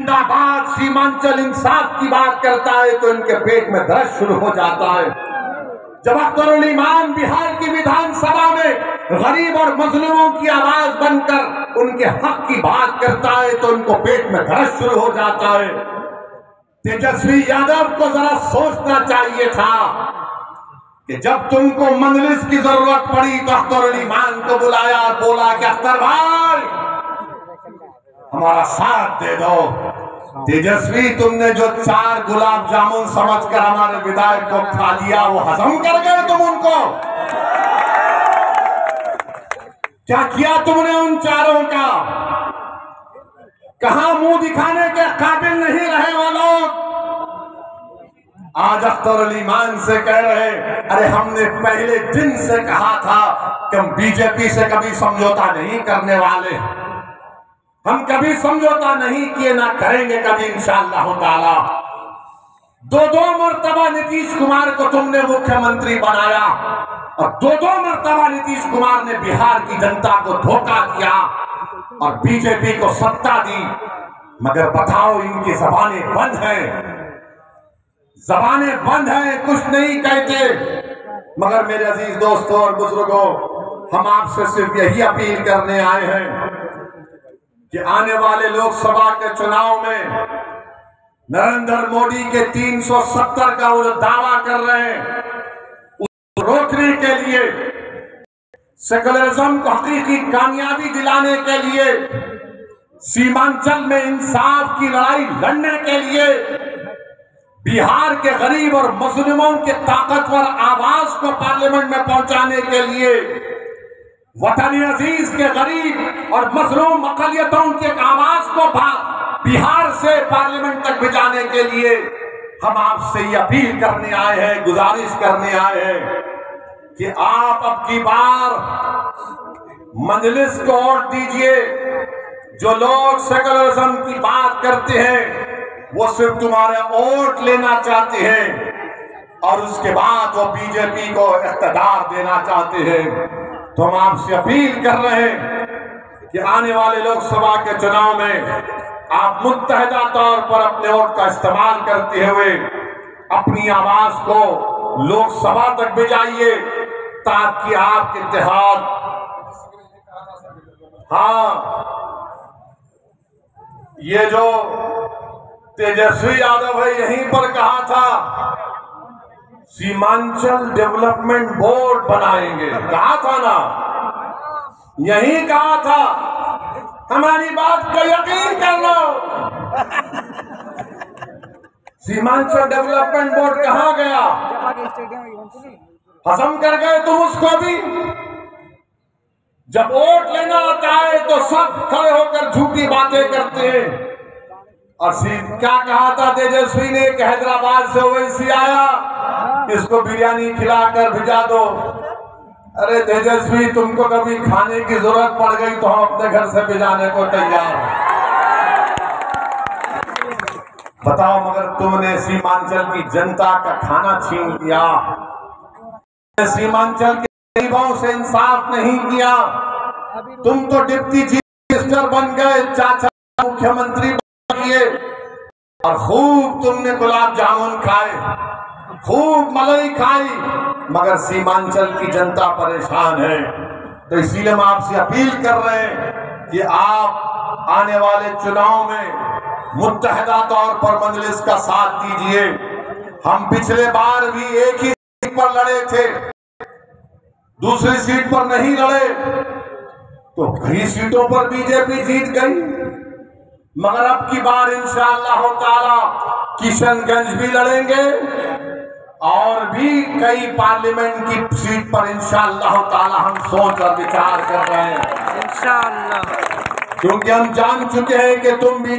जिंदाबाद सीमांचल इंसाफ की बात करता है तो इनके पेट में दर्द शुरू हो जाता है। जब अख्तरुल ईमान बिहार की विधानसभा में गरीब और मजलूमों की आवाज बनकर उनके हक की बात करता है तो उनको पेट में दर्द शुरू हो जाता है। तेजस्वी यादव को जरा सोचना चाहिए था कि जब तुमको मजलिस की जरूरत पड़ी तो अख्तरुल ईमान को बुलाया और बोला कि अख्तर भाई हमारा साथ दे दो। तेजस्वी तुमने जो 4 गुलाब जामुन समझकर हमारे विधायक को खा लिया वो हजम कर गए तुम उनको। क्या किया तुमने उन 4 का? कहां मुंह दिखाने के काबिल नहीं रहे वो लोग। आज अख्तरुल ईमान से कह रहे अरे हमने पहले दिन से कहा था कि हम बीजेपी से कभी समझौता नहीं करने वाले, हम कभी समझौता नहीं किए, ना करेंगे कभी इंशाअल्लाह ताला। 2 मर्तबा नीतीश कुमार को तुमने मुख्यमंत्री बनाया और 2 मर्तबा नीतीश कुमार ने बिहार की जनता को धोखा किया और बीजेपी को सत्ता दी। मगर बताओ इनकी जबानें बंद हैं, जबानें बंद हैं, कुछ नहीं कहते। मगर मेरे अजीज दोस्तों और बुजुर्गों, हम आपसे सिर्फ यही अपील करने आए हैं कि आने वाले लोकसभा के चुनाव में नरेंद्र मोदी के 370 का वो दावा कर रहे हैं, उसको रोकने के लिए, सेकुलरिज्म को हकीकी कामयाबी दिलाने के लिए, सीमांचल में इंसाफ की लड़ाई लड़ने के लिए, बिहार के गरीब और मजलूमों के ताकतवर आवाज को पार्लियामेंट में पहुंचाने के लिए, वतन अजीज के गरीब और मजलूम अकलियतों के आवाज को बिहार से पार्लियामेंट तक भिजाने के लिए हम आपसे ये अपील करने आए हैं, गुजारिश करने आए हैं कि आप अब की बार मजलिस को वोट दीजिए। जो लोग सेकुलरिज्म की बात करते हैं वो सिर्फ तुम्हारे वोट लेना चाहते हैं और उसके बाद वो बीजेपी को इख्तियार देना चाहते हैं। तो हम आपसे अपील कर रहे हैं कि आने वाले लोकसभा के चुनाव में आप मुत्तहिदा तौर पर अपने वोट का इस्तेमाल करते हुए अपनी आवाज को लोकसभा तक भिजाइए ताकि आपके इत्तेहाद, हाँ, ये जो तेजस्वी यादव है यहीं पर कहा था सीमांचल डेवलपमेंट बोर्ड बनाएंगे, कहा था ना, यही कहा था। हमारी बात को यकीन कर लो। सीमांचल डेवलपमेंट बोर्ड कहां गया? हजम कर गए तुम उसको भी। जब वोट लेना आता है तो सब खड़े होकर झूठी बातें करते हैं। और क्या कहा था तेजस्वी ने कि हैदराबाद से ओवैसी आया, इसको बिरयानी खिलाकर भिजा दो। अरे तेजस्वी, तुमको कभी खाने की जरूरत पड़ गई तो हम अपने घर से भिजाने को तैयार हैं। बताओ, मगर तुमने सीमांचल की जनता का खाना छीन लिया, सीमांचल के गरीबों से इंसाफ नहीं किया। तुम तो डिप्टी चीफ मिनिस्टर बन गए, चाचा मुख्यमंत्री बन गए और खूब तुमने गुलाब जामुन खाए, खूब मलाई खाई, मगर सीमांचल की जनता परेशान है। तो इसीलिए हम आपसे अपील कर रहे हैं कि आप आने वाले चुनाव में मुत्तहिदा तौर पर मजलिस का साथ दीजिए। हम पिछले बार भी एक ही सीट पर लड़े थे, दूसरी सीट पर नहीं लड़े, तो कई सीटों पर बीजेपी जीत गई। मगर अब की बार इंशाअल्लाह ताला किशनगंज भी लड़ेंगे और भी कई पार्लियामेंट की सीट पर इंशाअल्लाह ताला हम सोच और विचार कर रहे हैं इंशाअल्लाह, क्योंकि हम जान चुके हैं कि तुम भी